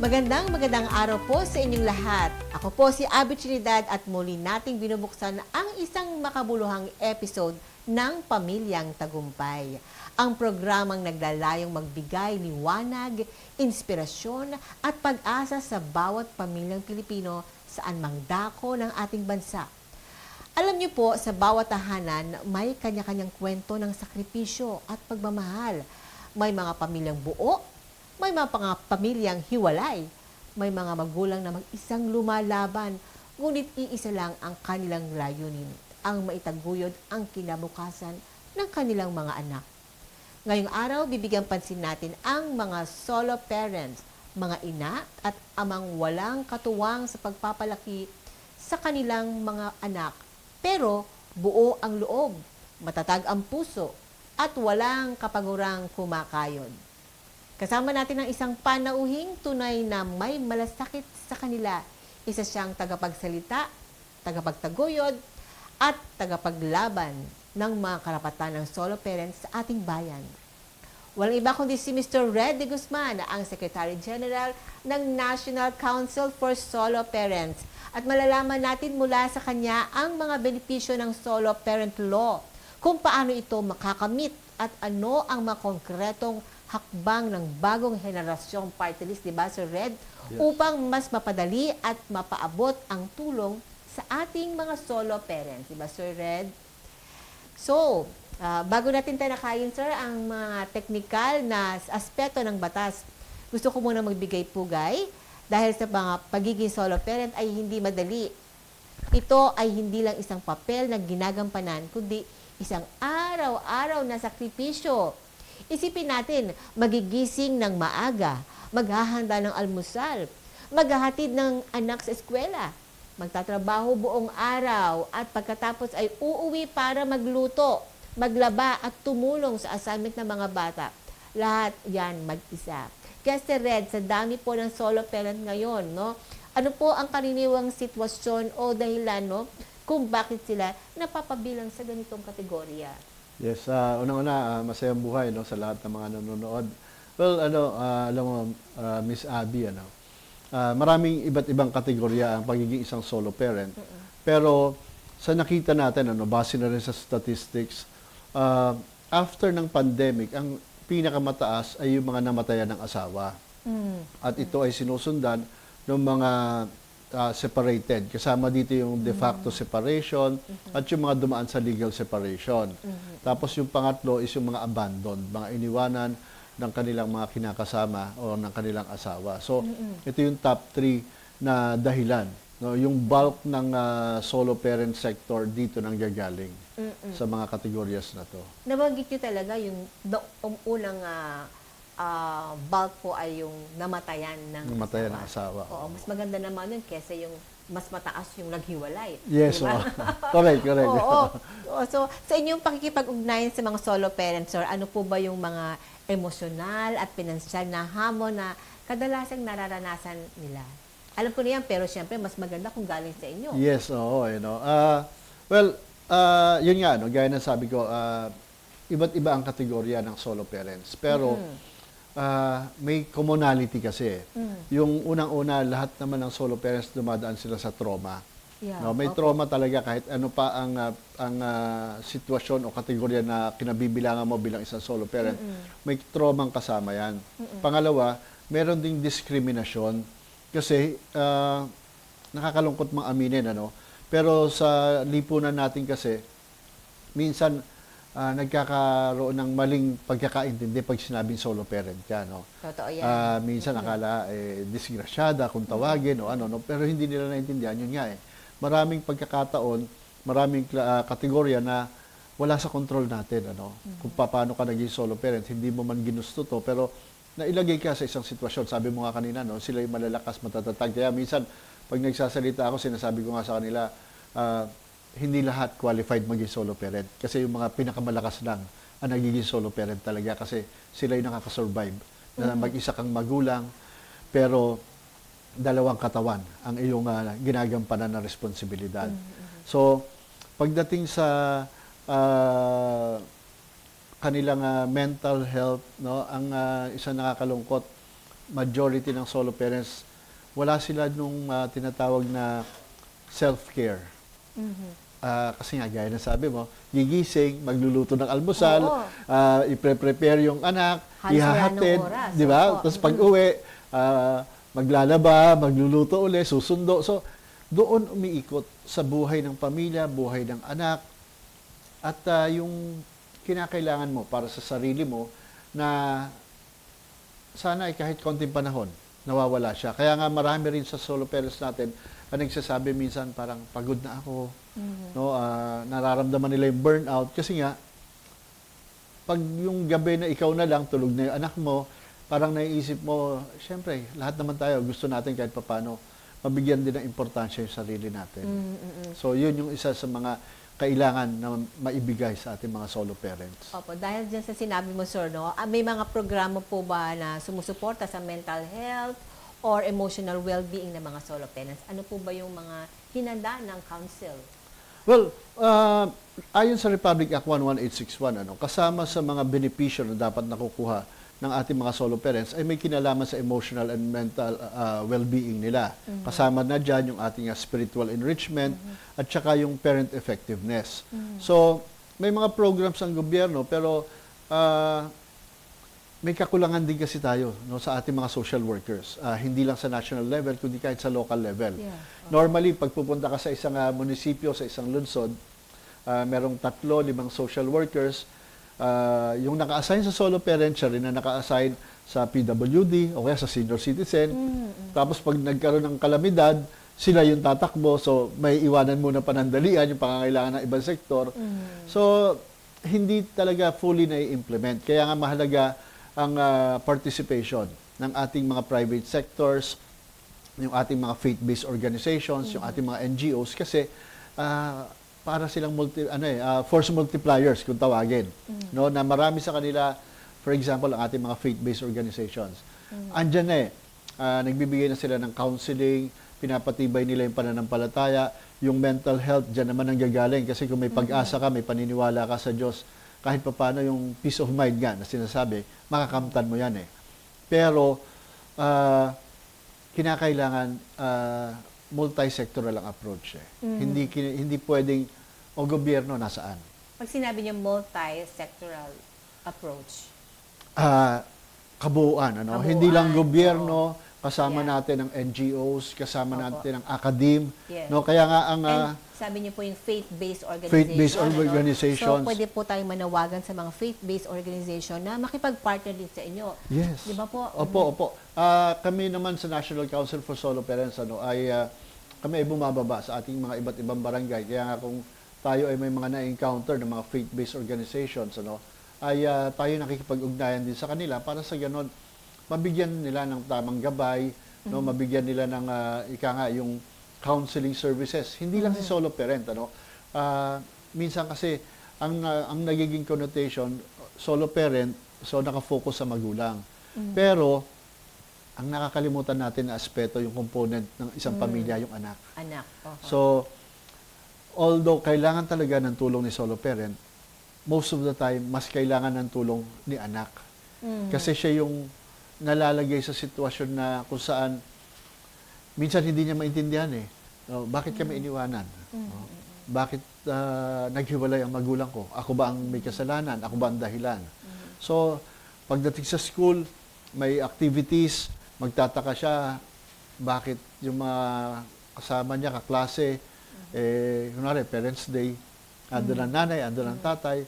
Magandang araw po sa inyong lahat. Ako po si Abby Trinidad at muli nating binubuksan ang isang makabuluhang episode ng Pamilyang Tagumpay. Ang programang naglalayong magbigay liwanag, inspirasyon at pag-asa sa bawat pamilyang Pilipino saan mang dako ng ating bansa. Alam niyo po, sa bawat tahanan may kanya-kanyang kwento ng sakripisyo at pagmamahal. May mga pamilyang buo, may mga pamilyang hiwalay, may mga magulang na mag-isang lumalaban, ngunit iisa lang ang kanilang layunin, ang maitaguyod ang kinabukasan ng kanilang mga anak. Ngayong araw, bibigyan pansin natin ang mga solo parents, mga ina at amang walang katuwang sa pagpapalaki sa kanilang mga anak, pero buo ang loob, matatag ang puso, at walang kapagurang kumakayod. Kasama natin ang isang panauhing tunay na may malasakit sa kanila. Isa siyang tagapagsalita, tagapagtaguyod, at tagapaglaban ng mga karapatan ng solo parents sa ating bayan. Walang iba kundi si Mr. Red de Guzman, ang Secretary General ng National Council for Solo Parents. At malalaman natin mula sa kanya ang mga benepisyo ng solo parent law, kung paano ito makakamit at ano ang mga konkretong hakbang ng bagong henerasyong party list, di ba, Sir Red? Yes. Upang mas mapadali at mapaabot ang tulong sa ating mga solo parents, di ba, Sir Red? So, bago natin talakayin, Sir, ang mga teknikal na aspeto ng batas, gusto ko muna magbigay pugay dahil sa mga pagiging solo parent ay hindi madali. Ito ay hindi lang isang papel na ginagampanan, kundi isang araw-araw na sakripisyo. Isipin natin, magigising ng maaga, maghahanda ng almusal, maghahatid ng anak sa eskwela, magtatrabaho buong araw at pagkatapos ay uuwi para magluto, maglaba at tumulong sa assignment ng mga bata. Lahat yan mag-isa. Kaya Sir Red, sa dami po ng solo parent ngayon, no? Ano po ang karaniwang sitwasyon o dahilan, no, kung bakit sila napapabilang sa ganitong kategorya? Yes, unang-una, masayang buhay, no, sa lahat ng mga nanonood. Well, alam mo, Miss Abby, maraming iba't ibang kategorya ang pagiging isang solo parent. Pero sa nakita natin, base na rin sa statistics, after ng pandemic, ang pinakamataas ay yung mga namatayan ng asawa. At ito ay sinusundan ng mga separated. Kasama dito yung de facto separation at yung mga dumaan sa legal separation. Tapos yung pangatlo is yung mga abandoned, mga iniwanan ng kanilang mga kinakasama o ng kanilang asawa. So, ito yung top 3 na dahilan. No? Yung bulk ng solo parent sector dito nang gagaling sa mga kategoryas na to. Nabanggit nyo talaga yung unang bulk po ay yung namatayan ng asawa. Oo, mas maganda naman yun kesa yung mas mataas yung naghiwalay. Yes, diba? Correct. Oo. So, sa inyong pakikipag-ugnayan sa mga solo parents, sir, ano po ba yung mga emosyonal at pinansyal na hamon na kadalasang nararanasan nila? Alam ko na yan, pero siyempre, mas maganda kung galing sa inyo. Yes, oo. Yun nga, gaya ng sabi ko, iba't iba ang kategorya ng solo parents. Pero, may commonality kasi. Yung unang-una, lahat naman ng solo parents dumadaan sila sa trauma. Yeah, no, may trauma talaga kahit ano pa ang sitwasyon o kategorya na kinabibilangan mo bilang isang solo parent. May traumang kasama yan. Pangalawa, meron ding diskriminasyon kasi nakakalungkot mang aminin, pero sa lipunan natin kasi minsan nagkakaroon ng maling pagkakaintindi pag sinabing solo parent ka, no? Totoo yan. Minsan akala disgrasyada kung tawagin o pero hindi nila naintindihan. Yun nga maraming pagkakataon, maraming kategorya na wala sa control natin, kung paano ka naging solo parent. Hindi mo man ginusto to, pero nailagay ka sa isang sitwasyon. Sabi mo nga kanina, sila yung malalakas, matatatag. Kaya minsan, pag nagsasalita ako, sinasabi ko nga sa kanila, hindi lahat qualified maging solo parent. Kasi yung mga pinakamalakas lang ang nagiging solo parent talaga kasi sila yung nakakasurvive. Na mag-isa kang magulang, pero dalawang katawan ang iyong ginagampanan na responsibilidad. So, pagdating sa kanilang mental health, ang isang nakakalungkot, majority ng solo parents, wala sila nung tinatawag na self-care. Kasi nga, gaya na sabi mo, gigising, magluluto ng almusal, Oo. i-prepare yung anak, Halos wala ihahatid, ng oras. di ba? Opo. Tapos pag-uwi, maglalaba, magluluto uli, susundo. So, doon umiikot sa buhay ng pamilya, buhay ng anak, at yung kinakailangan mo para sa sarili mo na sana ay kahit konting panahon, nawawala siya. Kaya nga marami rin sa solo parents natin ang nagsasabi minsan parang pagod na ako, no, nararamdaman nila yung burnout kasi nga pag yung gabi na ikaw na lang, tulog na yung anak mo, parang naiisip mo, syempre, lahat naman tayo gusto natin kahit papaano mabigyan din ng importansya yung sarili natin. So yun yung isa sa mga kailangan na maibigay sa ating mga solo parents. Opo, dahil dyan sa sinabi mo, sir, no, may mga programa po ba na sumusuporta sa mental health or emotional well-being ng mga solo parents? Ano po ba yung mga hinanda ng council? Well, ayon sa Republic Act 11861, kasama sa mga benepisyo na dapat nakukuha ng ating mga solo parents ay may kinalaman sa emotional and mental well-being nila. Kasama na dyan yung ating spiritual enrichment at saka yung parent effectiveness. So, may mga programs ang gobyerno pero may kakulangan din kasi tayo, no, sa ating mga social workers. Hindi lang sa national level, kundi kahit sa local level. Yeah. Normally, pag pupunta ka sa isang munisipyo, sa isang lungsod, merong 3-5 social workers. Yung naka-assign sa solo parent, siya rin na naka-assign sa PWD o kaya sa senior citizen. Tapos pag nagkaroon ng kalamidad, sila yung tatakbo. So, may iwanan muna panandalian yung pangangailangan ng ibang sektor. So, hindi talaga fully na-implement. Kaya nga mahalaga ang participation ng ating mga private sectors, yung ating mga faith-based organizations, yung ating mga NGOs kasi para silang force multipliers kung tawagin, no, na marami sa kanila, for example, ang ating mga faith-based organizations. Andiyan na nagbibigay na sila ng counseling, pinapatibay nila yung pananampalataya, yung mental health, dyan naman ang gagaling kasi kung may pag-asa ka, may paniniwala ka sa Diyos, kahit pa paano yung peace of mind nga na sinasabi, makakamtan mo yan Pero, kinakailangan multi-sectoral ang approach Hindi pwedeng, o gobyerno nasaan? Pag sinabi niyo multi-sectoral approach, Kabuuan, Kabuuan, Hindi lang gobyerno, kasama Yeah. natin ang NGOs, kasama Opo. natin ang academe, Yes. no? Kaya nga ang and sabi niyo po yung faith-based organization. faith-based organizations. So, pwede po tayong manawagan sa mga faith-based organization na makipag-partner din sa inyo. Yes. Di ba po? Opo. Kami naman sa National Council for Solo Parents ay kami ay bumababa sa ating mga iba't ibang barangay. Kaya nga kung tayo ay may mga na-encounter ng mga faith-based organizations, ay tayo nakikipag-ugnayan din sa kanila para sa ganon mabigyan nila ng tamang gabay, no, mabigyan nila ng yung counseling services. Hindi lang si solo parent, minsan kasi ang nagiging connotation solo parent, so naka-focus sa magulang. Pero ang nakakalimutan natin na aspeto yung component ng isang pamilya, yung anak. Anak. So although kailangan talaga ng tulong ni solo parent, most of the time mas kailangan ng tulong ni anak. Kasi siya yung nalalagay sa sitwasyon na kung saan minsan hindi niya maintindihan bakit kami iniwanan? Bakit naghiwalay ang magulang ko? Ako ba ang may kasalanan? Ako ba ang dahilan? So, pagdating sa school, may activities, magtataka siya bakit yung mga kasama niya, kaklase, kunwari, Parents Day, andun ang nanay, andun ang tatay,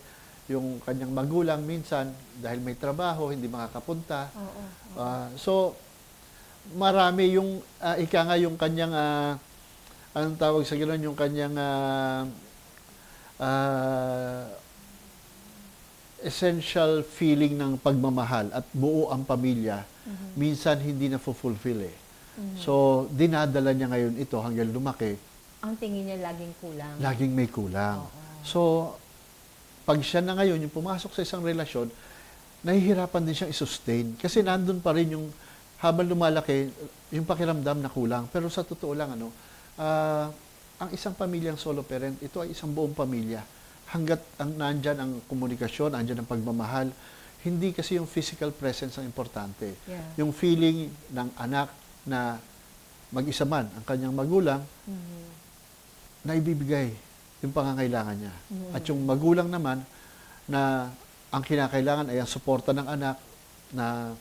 yung kanyang magulang minsan, dahil may trabaho, hindi makakapunta. So, marami yung, ika nga yung kanyang, anong tawag sa gano'n, yung kanyang essential feeling ng pagmamahal at buo ang pamilya, minsan hindi na fulfill So, dinadala niya ngayon ito hanggang lumaki. Ang tingin niya laging kulang. Laging may kulang. So, pag siya na ngayon, yung pumasok sa isang relasyon, nahihirapan din siyang i-sustain. Kasi nandun pa rin yung, habang lumalaki, yung pakiramdam na kulang. Pero sa totoo lang, ang isang pamilyang solo parent, ito ay isang buong pamilya. Hanggat nandyan ang komunikasyon, andyan ang pagmamahal, hindi kasi yung physical presence ang importante. Yeah. Yung feeling ng anak na mag-isa man ang kanyang magulang, na ibibigay yung pangangailangan niya. At yung magulang naman na ang kinakailangan ay ang suporta ng anak na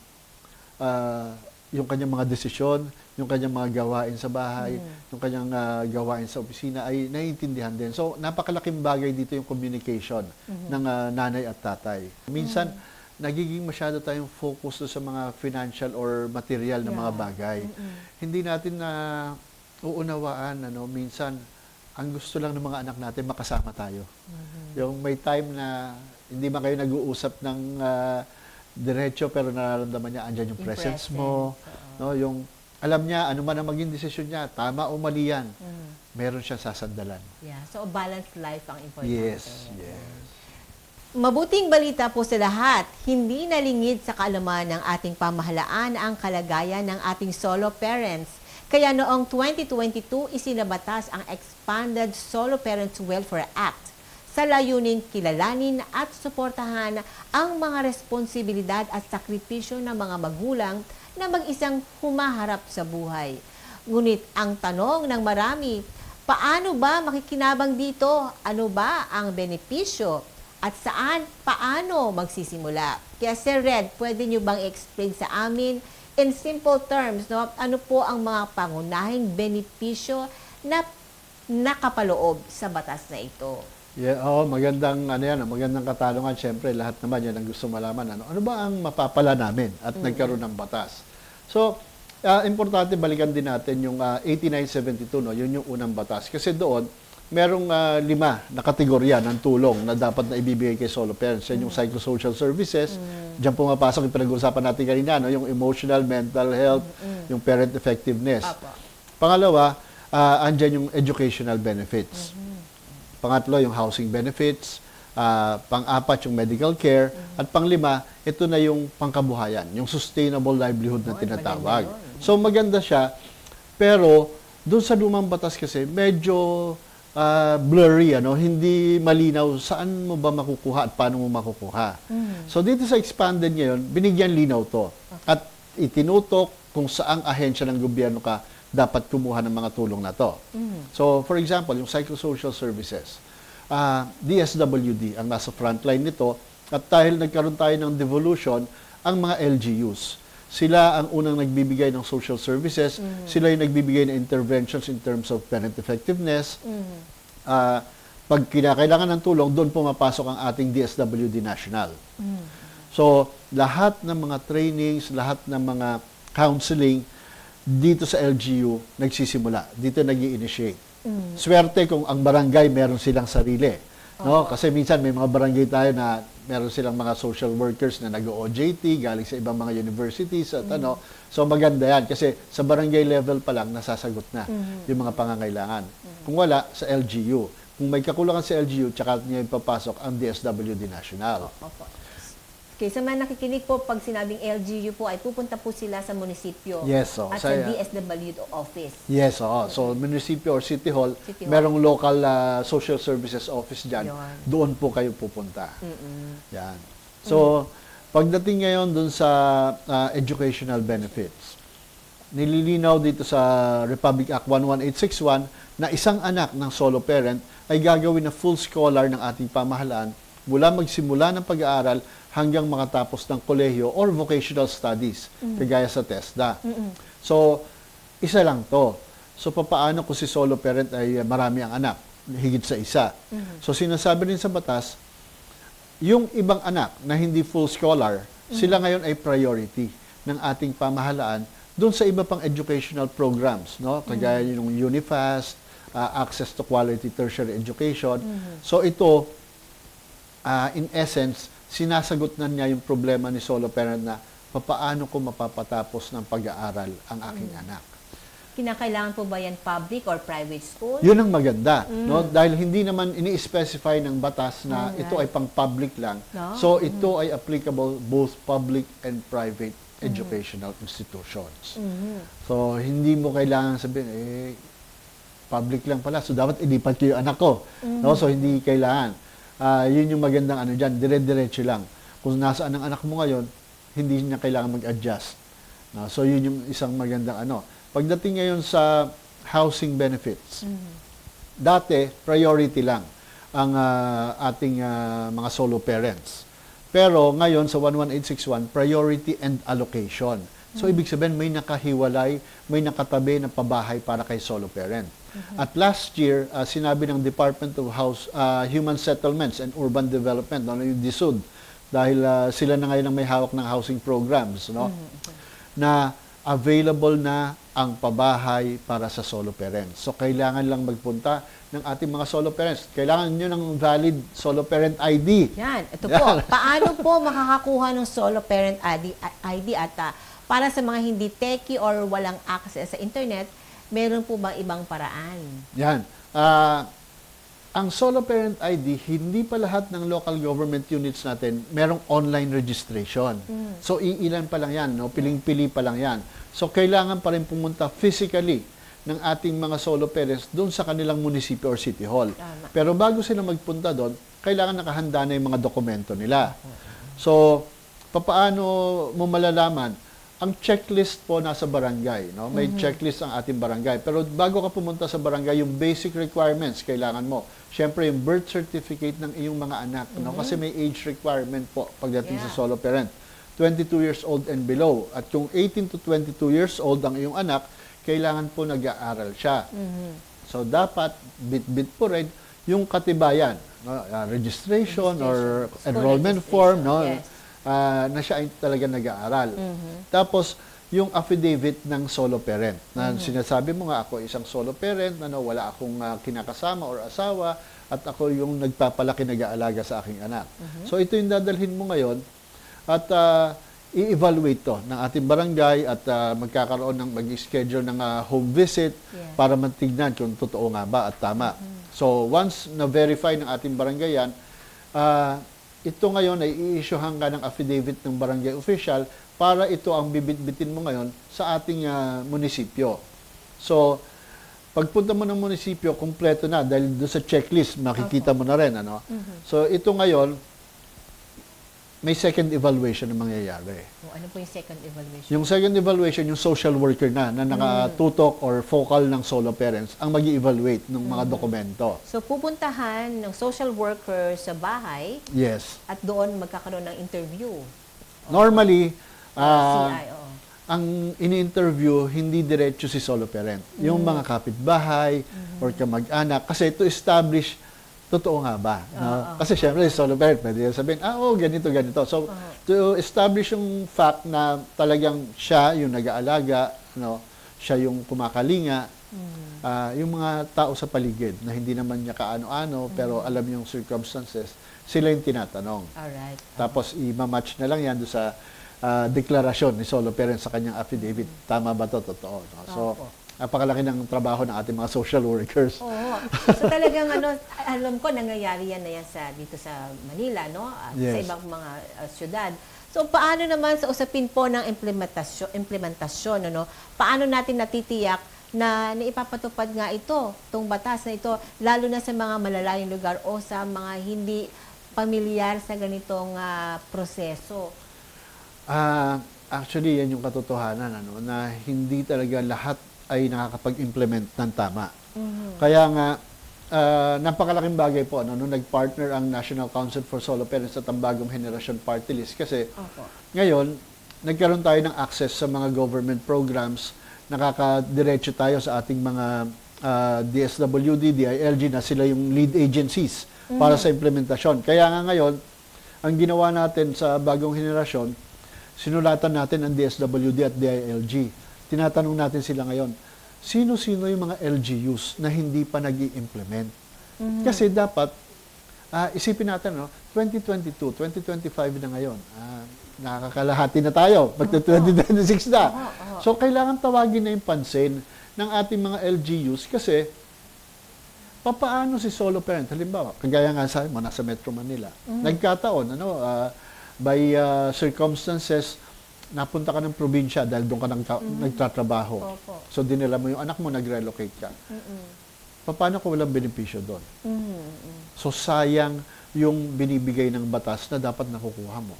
yung kanyang mga desisyon, yung kanyang mga gawain sa bahay, yung kanyang gawain sa opisina ay naiintindihan din. So, napakalaking bagay dito yung communication ng nanay at tatay. Minsan, nagiging masyado tayong focus sa mga financial or material na mga bagay. Hindi natin na uunawaan, minsan, ang gusto lang ng mga anak natin, makasama tayo. Yung may time na hindi man kayo nag-uusap ng diretso, pero nararamdaman niya, andyan yung presence mo. No? Yung alam niya, ano man ang maging desisyon niya, tama o mali yan, meron siyang sasandalan. Yeah. So, a balanced life ang importante. Yes. Mabuting balita po sa lahat, hindi nalingid sa kaalaman ng ating pamahalaan ang kalagayan ng ating solo parents. Kaya noong 2022, isinabatas ang Expanded Solo Parents Welfare Act sa layuning kilalanin at suportahan ang mga responsibilidad at sakripisyo ng mga magulang na mag-isang humaharap sa buhay. Ngunit ang tanong ng marami, paano ba makikinabang dito? Ano ba ang benepisyo? At paano magsisimula? Kaya Sir Red, pwede nyo bang explain sa amin in simple terms, no? Ano po ang mga pangunahing benepisyo na nakapaloob sa batas na ito? Yeah, magandang magandang katanungan. Siyempre, lahat naman yan ang gusto malaman. Ano ba ang mapapala namin at nagkaroon ng batas? So, importante balikan din natin yung 8972, no? Yun yung unang batas. Kasi doon, merong 5 na kategorya ng tulong na dapat na ibibigay kay solo parents. Yan yung psychosocial services. Diyan pumapasok yung pinag-uusapan natin kanina, no? Yung emotional, mental health, yung parent effectiveness. Pangalawa, andyan yung educational benefits. Pangatlo, yung housing benefits. Pang-apat, yung medical care. At pang-5, ito na yung pangkabuhayan, yung sustainable livelihood na tinatawag. So, maganda siya. Pero, doon sa lumang batas kasi, medyo blurry, hindi malinaw saan mo ba makukuha at paano mo makukuha. So dito sa expanded ngayon, binigyan linaw to. At itinutok kung saang ahensya ng gobyerno ka dapat kumuha ng mga tulong na to. So for example, yung psychosocial services, DSWD ang nasa frontline nito, at dahil nagkaroon tayo ng devolution, ang mga LGUs. Sila ang unang nagbibigay ng social services. Sila yung nagbibigay ng interventions in terms of parent effectiveness. Pag kinakailangan ng tulong, doon pumapasok ang ating DSWD National. So, lahat ng mga trainings, lahat ng mga counseling, dito sa LGU, nagsisimula. Dito nag-i-initiate. Swerte kung ang barangay meron silang sarili. No? Kasi minsan may mga barangay tayo na meron silang mga social workers na nag-OJT, galing sa ibang mga universities at So maganda yan kasi sa barangay level pa lang nasasagot na yung mga pangangailangan. Kung wala, sa LGU. Kung may kakulangan sa LGU, tsaka niya ipapasok ang DSWD National. Okay, sa mga nakikinig po, pag sinabing LGU po, ay pupunta po sila sa munisipyo at sa DSWD office. Yes, so munisipyo or city hall, merong local social services office dyan. Doon po kayo pupunta. Yan. So, pagdating ngayon dun sa educational benefits, nililinaw dito sa Republic Act 11861 na isang anak ng solo parent ay gagawin na full scholar ng ating pamahalaan mula magsimula ng pag-aaral hanggang makatapos ng kolehiyo or vocational studies, kagaya sa TESDA. So, isa lang to. So, papaano kung si solo parent ay marami ang anak, higit sa isa? So, sinasabi rin sa batas, yung ibang anak na hindi full scholar, sila ngayon ay priority ng ating pamahalaan doon sa iba pang educational programs, no? Kagaya yung UniFast, access to quality tertiary education. So, ito, in essence, sinasagot na niya yung problema ni solo parent na papaano ko mapapatapos ng pag-aaral ang aking anak. Kinakailangan po ba yan public or private school? Yun ang maganda, no? Dahil hindi naman ini-specify ng batas na ito ay pang-public lang. So ito ay applicable both public and private educational institutions. So hindi mo kailangan sabihin, public lang pala, so dapat ilipat ko yung anak ko. No? So hindi kailangan. Yun yung magandang dyan, dire-diretso lang. kung nasaan ang anak mo ngayon, hindi niya kailangan mag-adjust. No? So, yun yung isang magandang ano. Pagdating ngayon sa housing benefits, dati, priority lang ang ating mga solo parents. Pero ngayon, sa 11861, priority and allocation. So, ibig sabihin, may nakahiwalay, may nakatabi na pabahay para kay solo parent. At last year, sinabi ng Department of Human Settlements and Urban Development, no, yung DSUD, dahil sila na ngayon ang may hawak ng housing programs, no, na available na ang pabahay para sa solo parents. So, kailangan lang magpunta ng ating mga solo parents. Kailangan nyo ng valid solo parent ID. Yan, ito po. Paano po makakakuha ng solo parent ID at para sa mga hindi techie or walang access sa internet, meron po bang ibang paraan? Yan. Ang solo parent ID, hindi pa lahat ng local government units natin merong online registration. So, iilan pa lang yan, no? Piling-pili pa lang yan. So, kailangan pa rin pumunta physically ng ating mga solo parents doon sa kanilang munisipyo or city hall. Tama. Pero bago sila magpunta doon, kailangan nakahanda na yung mga dokumento nila. So, papaano mo malalaman? Ang checklist po nasa barangay, no? May checklist ang ating barangay. Pero bago ka pumunta sa barangay, yung basic requirements kailangan mo. Siyempre, yung birth certificate ng iyong mga anak, no? Kasi may age requirement po pagdating sa solo parent. 22 years old and below. At kung 18 to 22 years old ang iyong anak, kailangan po nag-aaral siya. So, dapat bit-bit po rin yung katibayan, no? Registration or enrollment form, no? Yes. Na siya ay talaga nag-aaral. Tapos, yung affidavit ng solo parent, na sinasabi mo nga, ako isang solo parent, wala akong kinakasama or asawa, at ako yung nagpapalaki, nag-aalaga sa aking anak. So, ito yung dadalhin mo ngayon, at i-evaluate to ng ating barangay, at magkakaroon ng mag-schedule ng home visit, para matignan kung totoo nga ba at tama. So, once na-verify ng ating barangay yan, ito ngayon ay i-issuehan ka ng affidavit ng barangay official para ito ang bibit-bitin mo ngayon sa ating munisipyo. So, pagpunta mo ng munisipyo, kumpleto na dahil doon sa checklist, makikita mo na rin. Ano? So, ito ngayon, may second evaluation na mangyayari. Ano po yung second evaluation? Yung second evaluation, yung social worker na nakatutok or focal ng solo parents ang mag-evaluate ng mga dokumento. So, pupuntahan ng social worker sa bahay Yes. at doon magkakaroon ng interview. Normally, CIO. ang ini-interview, hindi diretso si solo parent. Yung mga kapitbahay or kamag-anak. Kasi to establish, totoo nga ba? No? Kasi syempre, solo parent, pwede sabihin, ganito, ganito. So, to establish yung fact na talagang siya yung nag-aalaga, no? Siya yung kumakalinga, yung mga tao sa paligid na hindi naman niya kaano-ano, pero alam yung circumstances, sila yung tinatanong. Alright. Tapos, i-match na lang yan doon sa deklarasyon ni solo parent sa kanyang affidavit. Tama ba to? Totoo. No? So, napakalaki ng trabaho ng ating mga social workers. Oo. So talagang alam ko nangyayari yan na yan dito sa Manila, no? At sa Yes. ibang mga syudad. So paano naman sa usapin po ng implementasyon, ano? Paano natin natitiyak na naipapatupad nga itong batas na ito, lalo na sa mga malalayong lugar o sa mga hindi pamilyar sa ganitong proseso? Actually, yan yung katotohanan, na hindi talaga lahat ay nakakapag-implement ng tama. Kaya nga, napakalaking bagay po, nung nag-partner ang National Council for Solo Parents at ang Bagong Henerasyon Party List. Kasi ngayon, nagkaroon tayo ng access sa mga government programs, nakakadiretso tayo sa ating mga DSWD, DILG, na sila yung lead agencies para sa implementasyon. Kaya nga ngayon, ang ginawa natin sa Bagong Henerasyon, sinulatan natin ang DSWD at DILG. Tinatanong natin sila ngayon, sino-sino yung mga LGUs na hindi pa nag-i-implement? Kasi dapat, isipin natin, 2022, 2025 na ngayon. Nakakalahati na tayo. Magta-2026 na. So, kailangan tawagin na yung pansin ng ating mga LGUs kasi papaano si solo parent? Halimbawa, kagaya nga sa mo, nasa Metro Manila. Nagkataon, by circumstances, napunta ka ng probinsya dahil doon ka nagtatrabaho. So, dinala mo yung anak mo, nag-relocate ka. Paano kung walang benepisyo doon? So, sayang yung binibigay ng batas na dapat nakukuha mo.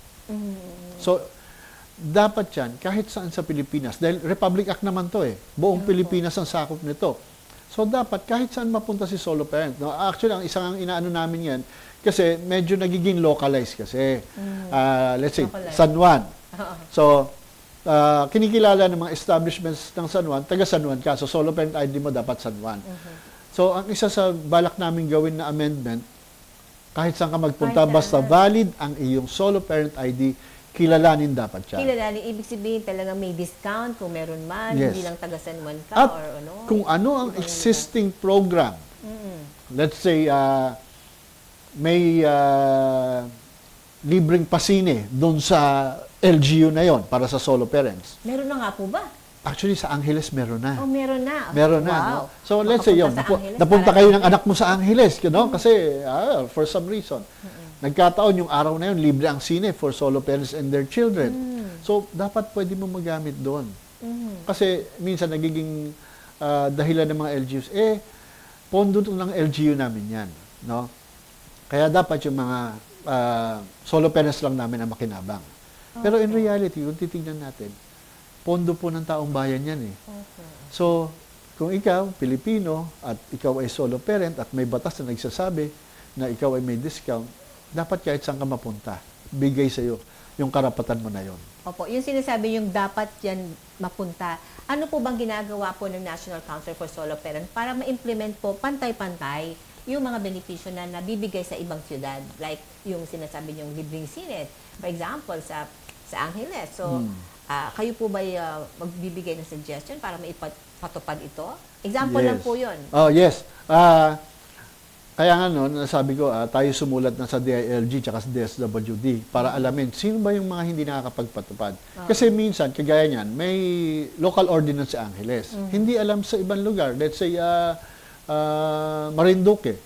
So, dapat yan, kahit saan sa Pilipinas, dahil Republic Act naman to buong Pilipinas ang sakop nito. So, dapat kahit saan mapunta si solo parent. No? Actually, ang isang inaano namin yan, kasi medyo nagiging localized kasi. Let's say, Localized. San Juan. So, kinikilala ng mga establishments ng San Juan, taga San Juan ka. So, solo parent ID mo dapat San Juan. So, ang isa sa balak namin gawin na amendment, kahit saan ka magpunta, Kahit basta saan. valid ang iyong solo parent ID, kilalanin dapat siya. Kilalanin, ibig sabihin talaga may discount kung meron man, Yes. hindi lang taga San Juan ka At or ano. kung ano ang existing program, let's say, may libreng pasine doon sa LGU na yon para sa solo parents. Meron na nga po ba? Actually, sa Angeles meron na. Oh, meron na. Meron na. Wow. No? So, let's say yun, Makapunta sa Angeles napunta para- kayo ng anak mo sa Angeles, kasi for some reason, nagkataon yung araw na yun, libre ang sine for solo parents and their children. So, dapat pwede mo magamit doon. Kasi minsan nagiging dahilan ng mga LGUs, pondo ng LGU namin yan. No? Kaya dapat yung mga solo parents lang namin ang makinabang. Pero in reality, kung titingnan natin, pondo po ng taong bayan yan So, kung ikaw, Pilipino, at ikaw ay solo parent at may batas na nagsasabi na ikaw ay may discount, dapat kahit saan ka mapunta, bigay sa iyo yung karapatan mo na yon. Opo, yung sinasabi yung dapat yan mapunta. Ano po bang ginagawa po ng National Council for Solo Parent para ma-implement po pantay-pantay yung mga benepisyo na nabibigay sa ibang siyudad? Like yung sinasabi yung libreng sine. For example, sa Angeles. So, kayo po ba magbibigay ng suggestion para maipatupad ito? Example lang po yun. Oh, yes. Kaya nga nasabi ko, tayo sumulat na sa DILG tsaka sa DSWD para alamin sino ba yung mga hindi nakakapagpatupad. Kasi minsan, kagaya niyan, may local ordinance sa Angeles. Hindi alam sa ibang lugar. Let's say, Marinduque.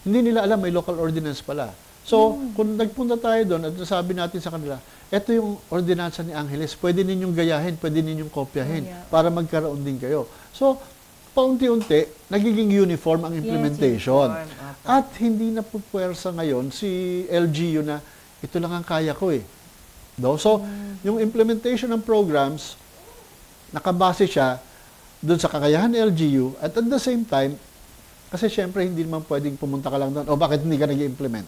Hindi nila alam may local ordinance pala. So, kung nagpunta tayo doon at nasabi natin sa kanila, ito yung ordinansa ni Angeles, pwede ninyong gayahin, pwede ninyong kopyahin para magkaroon din kayo. So, paunti-unti, nagiging uniform ang implementation. Yes, uniform. At hindi na po puwersa ngayon si LGU na ito lang ang kaya ko No? So, yung implementation ng programs, nakabase siya doon sa kakayahan ng LGU at the same time, kasi syempre hindi naman pwedeng pumunta ka lang doon, bakit hindi ka nag-implement?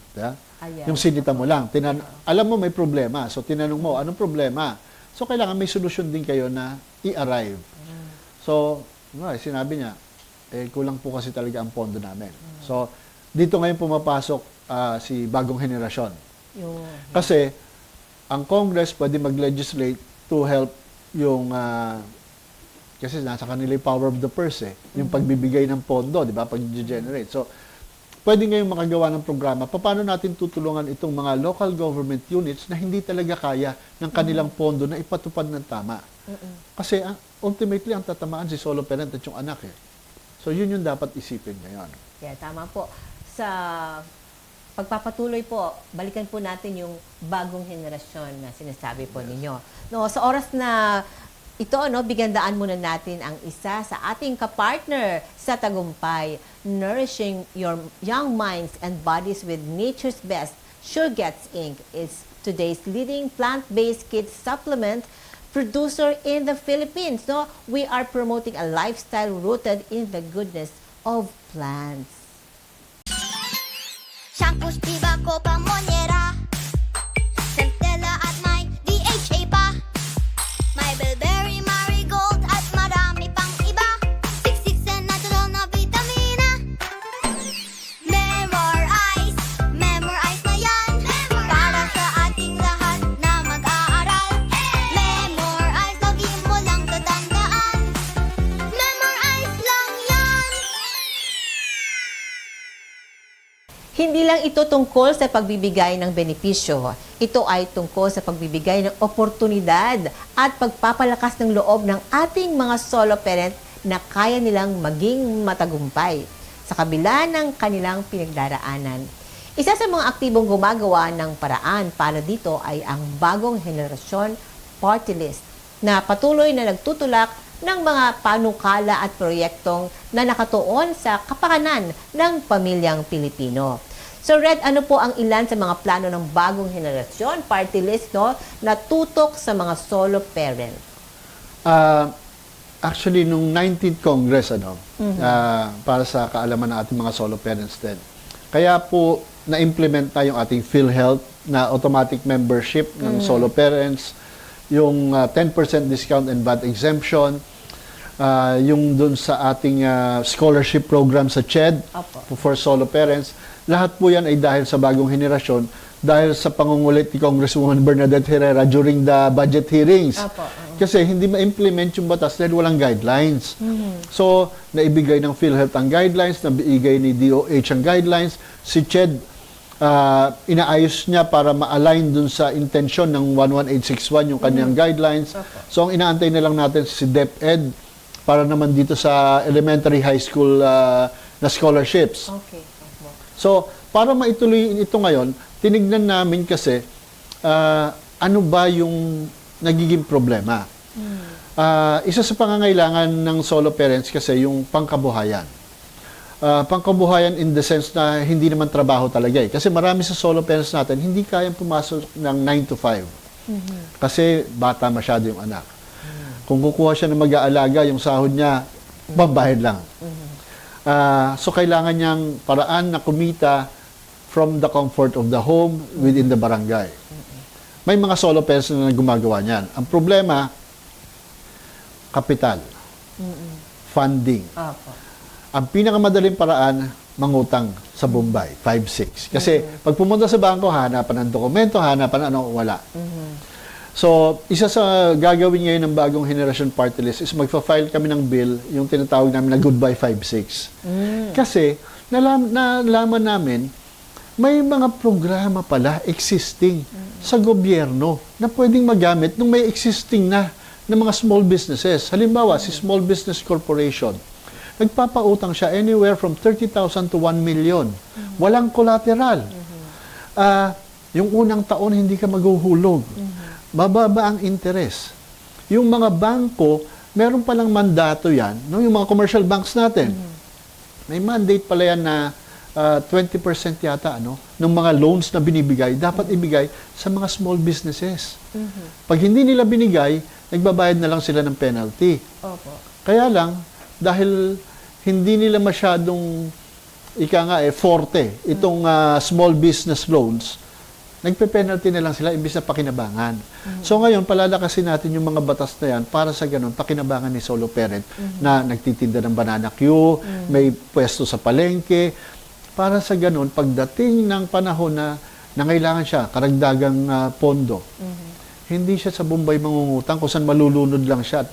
Yung sinita mo lang. Alam mo may problema. So, tinanong mo, anong problema? So, kailangan may solusyon din kayo na i-arrive. So, sinabi niya, kulang po kasi talaga ang pondo namin. So, dito ngayon pumapasok si bagong henerasyon. Kasi, ang Congress pwede mag-legislate to help yung, kasi nasa kanila yung power of the purse yung pagbibigay ng pondo, di ba, pag-generate. So, pwede ngayong makagawa ng programa, paano natin tutulungan itong mga local government units na hindi talaga kaya ng kanilang pondo na ipatupad ng tama. Kasi ultimately, ang tatamaan si solo parent at yung anak So, yun yung dapat isipin ngayon. Yeah, tama po. Sa pagpapatuloy po, balikan po natin yung bagong henerasyon na sinasabi po ninyo. No, sa oras na ito, bigyan daan muna natin ang isa sa ating kapartner sa Tagumpay, nourishing your young minds and bodies with nature's best. Suregets Inc. is today's leading plant-based kids supplement producer in the Philippines. No, we are promoting a lifestyle rooted in the goodness of plants. Shampoo, Diva, Copa, Monera, Centella at may DHA pa. May Bilberry, Marigold at marami pang iba. Siksik sa natural na vitamina. Memorize na yan. Para sa ating lahat na mag-aaral. Memorize, lagi mo lang tatandaan. Memorize lang yan. Hindi lang ito tungkol sa pagbibigay ng benepisyo. Ito ay tungkol sa pagbibigay ng oportunidad at pagpapalakas ng loob ng ating mga solo parent na kaya nilang maging matagumpay sa kabila ng kanilang pinagdaraanan. Isa sa mga aktibong gumagawa ng paraan para dito ay ang bagong henerasyon party list na patuloy na nagtutulak ng mga panukala at proyektong na nakatuon sa kapakanan ng pamilyang Pilipino. So Red, ano po ang ilan sa mga plano ng bagong henerasyon, party list, no, na tutok sa mga solo parent? Actually, nung 19th Congress, para sa kaalaman ng ating mga solo parents din. Kaya po, na-implement na yung ating PhilHealth na automatic membership ng solo parents, yung 10% discount and VAT exemption, yung dun sa ating scholarship program sa CHED Opo. for solo parents. Lahat po yan ay dahil sa bagong henerasyon, dahil sa pangungulit ni Congresswoman Bernadette Herrera during the budget hearings. Opo. Kasi hindi ma-implement yung batas dahil walang guidelines. So, naibigay ng PhilHealth ang guidelines, nabigay ni DOH ang guidelines. Si CHED, inaayos niya para ma-align dun sa intensyon ng 11861 yung kanyang guidelines. So, ang inaantay na lang natin si DepEd para naman dito sa elementary high school na scholarships. Okay. Opo. So, para maituloy ito ngayon, tinignan namin kasi ano ba yung nagiging problema. Isa sa pangangailangan ng solo parents kasi yung pangkabuhayan. Pangkabuhayan in the sense na hindi naman trabaho talaga eh. Kasi marami sa solo parents natin, hindi kayang pumasok ng 9 to 5. Kasi bata masyado yung anak. Kung kukuha siya ng mag-aalaga, yung sahod niya, babayad lang. So, kailangan niyang paraan na kumita from the comfort of the home within the barangay. May mga solo parents na gumagawa niyan. Ang problema, kapital, funding. Opo. Ang pinakamadaling paraan, mangutang sa Bombay, 5-6. Kasi pag pumunta sa bangko, hanapan ng dokumento, hanapan ano, wala. So, isa sa gagawin ngayon ng bagong henerasyon party list is magfa-file kami ng bill, yung tinatawag namin na Goodbye 5-6. Kasi, nalaman namin, may mga programa pala existing sa gobyerno na pwedeng magamit nung may existing na ng mga small businesses. Halimbawa, si Small Business Corporation, nagpapautang siya anywhere from 30,000 to 1 million. Walang collateral. Yung unang taon, hindi ka maghuhulog. Bababa ang interest. Yung mga bangko, meron palang mandato yan, no? Yung mga commercial banks natin. May mandate pala yan na 20% yata, ng mga loans na binibigay, dapat ibigay sa mga small businesses. Pag hindi nila binigay, nagbabayad na lang sila ng penalty. Opo. Kaya lang, dahil hindi nila masyadong, forte, itong small business loans, nagpe-penalty na lang sila imbis na pakinabangan. So ngayon, palalakasin natin yung mga batas na yan para sa ganun, pakinabangan ni solo parent na nagtitinda ng banana queue, may pwesto sa palengke, para sa ganun, pagdating ng panahon na nangailangan siya, karagdagang pondo, hindi siya sa Bombay mangungutang kung saan malulunod lang siya at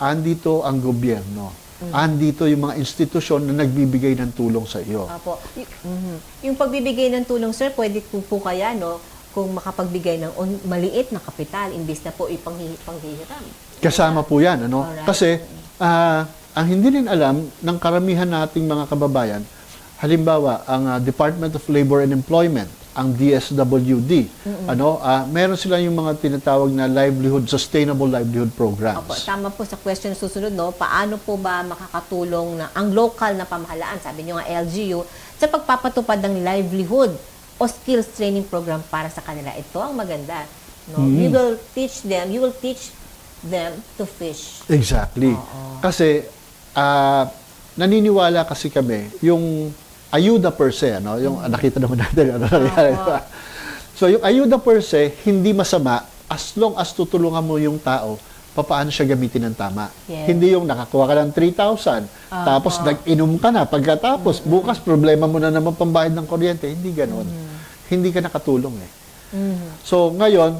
andito ang gobyerno. Andito yung mga institusyon na nagbibigay ng tulong sa iyo. Apo. Yung pagbibigay ng tulong, sir, pwede po kaya, kung makapagbigay ng maliit na kapital, imbis na po ipanghihiram. Kasama po yan, Alright. Kasi, ang hindi rin alam ng karamihan nating mga kababayan, halimbawa, ang Department of Labor and Employment, ang DSWD, meron sila yung mga tinatawag na sustainable livelihood programs. Opo, tama po sa question susunod, paano po ba makakatulong ang local na pamahalaan, sabi niyo nga LGU, sa pagpapatupad ng livelihood o skills training program para sa kanila? Ito ang maganda. You will teach them to fish. Exactly. Kasi, naniniwala kasi kami, yung ayuda per se, yung nakita naman natin, nangyari. So, yung ayuda per se, hindi masama as long as tutulungan mo yung tao, paano siya gamitin ng tama. Yes. Hindi yung nakakuha ka ng 3,000, tapos nag-inom ka na, pagkatapos, bukas problema mo na naman pambayad ng kuryente. Hindi ganon. Hindi ka nakatulong eh. So, ngayon,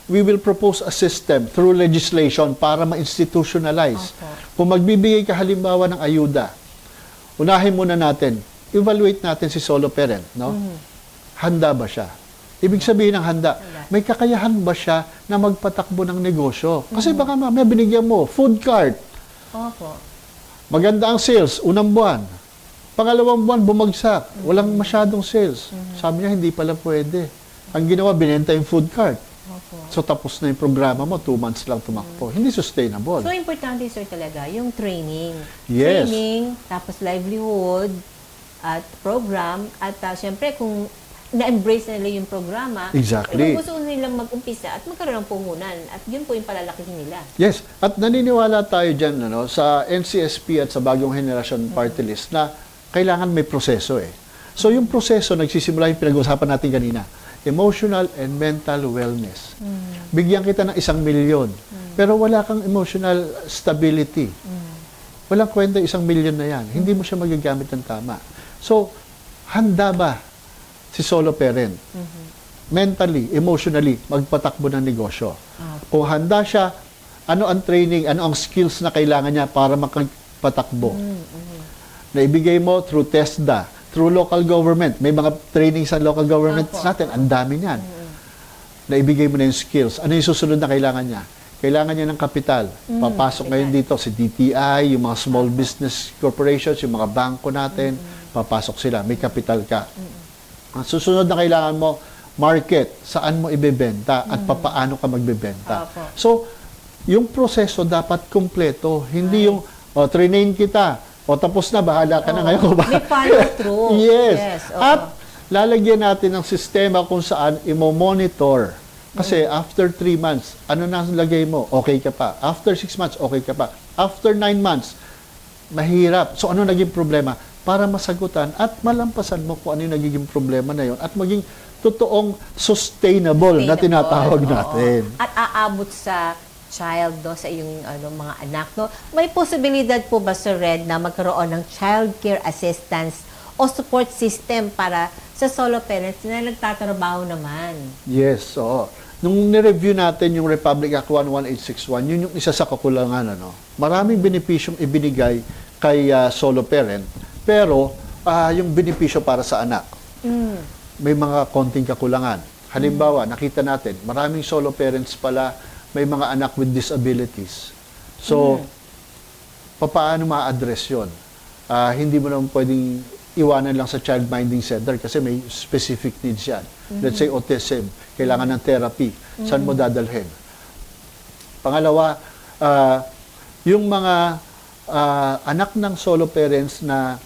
we will propose a system through legislation para ma-institutionalize. Kung magbibigay ka halimbawa ng ayuda, unahin muna natin, evaluate natin si solo parent, Handa ba siya? Ibig sabihin ng handa, may kakayahan ba siya na magpatakbo ng negosyo? Kasi baka may binigyan mo, food cart. Opo. Maganda ang sales, unang buwan. Pangalawang buwan, bumagsak. Walang masyadong sales. Sabi niya, hindi pala pwede. Ang ginawa, binenta yung food cart. Opo. So, tapos na yung programa mo, 2 months lang tumakbo. Hindi sustainable. So, importante, sir, talaga, yung training. Yes. Training, tapos livelihood, at program at syempre kung na-embrace na nila yung programa, Exactly. gusto nilang mag-umpisa at magkaroon ng puhunan at yun po yung palalakihin nila. Yes, at naniniwala tayo dyan sa NCSP at sa Bagong Henerasyon Party List na kailangan may proseso eh. So yung proseso, nagsisimula yung pinag-usapan natin kanina, emotional and mental wellness. Bigyan kita ng 1 milyon, pero wala kang emotional stability. Walang kwenta 1 milyon na yan. Hindi mo siya magagamit ng tama. So, handa ba si solo parent? Mentally, emotionally, magpatakbo ng negosyo. Kung handa siya, ano ang training, ano ang skills na kailangan niya para makapagpatakbo? Naibigay mo through TESDA, through local government. May mga training sa local governments natin. Ang dami niyan. Naibigay mo na yung skills. Ano yung susunod na kailangan niya? Kailangan niya ng kapital. Papasok ngayon dito si DTI, yung mga small business corporations, yung mga bangko natin, papasok sila. May kapital ka. Ang susunod na kailangan mo, market. Saan mo ibebenta at papaano ka magbebenta. So, yung proseso dapat kumpleto. Hindi yung, trainain kita, tapos na, bahala ka na ngayon. May follow-through. Yes. At lalagyan natin ng sistema kung saan imo-monitor. Kasi after 3 months, ano na lagay mo? Okay ka pa. After 6 months, okay ka pa. After 9 months, mahirap. So ano naging problema? Para masagutan at malampasan mo kung ano yung nagiging problema na yon at maging totoong sustainable na tinatawag natin. At aabot sa child, sa iyong mga anak. May posibilidad po ba, Sir Red, na magkaroon ng child care assistance o support system para sa solo parents na nagtatrabaho naman? Yes, oo. Nung nireview natin yung Republic Act 11861, yun yung isa sa kakulangan. Maraming benepisyong ibinigay kay solo parent, pero yung benepisyo para sa anak, may mga konting kakulangan. Halimbawa, nakita natin, maraming solo parents pala, may mga anak with disabilities. So, paano ma-address yun? Hindi mo naman pwedeng iwanan lang sa child minding center kasi may specific needs yan. Let's say autism, kailangan ng therapy. Saan mo dadalhin? Pangalawa, yung mga anak ng solo parents na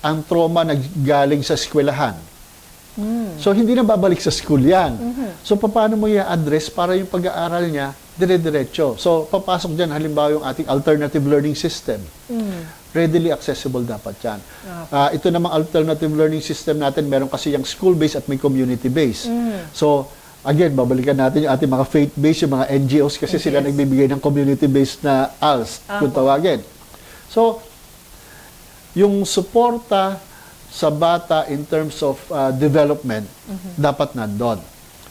ang trauma naggaling sa eskwelahan. So, hindi na babalik sa school yan. So, paano mo i-address para yung pag-aaral niya dire-diretso? So, papasok dyan, halimbawa yung ating alternative learning system. Readily accessible dapat yan. Ito namang alternative learning system natin, meron kasi yung school-based at may community-based. So, again, babalikan natin yung ating mga faith-based, yung mga NGOs kasi sila nagbibigay ng community-based na ALS, kung tawagin. So, yung suporta sa bata in terms of development, dapat nandun.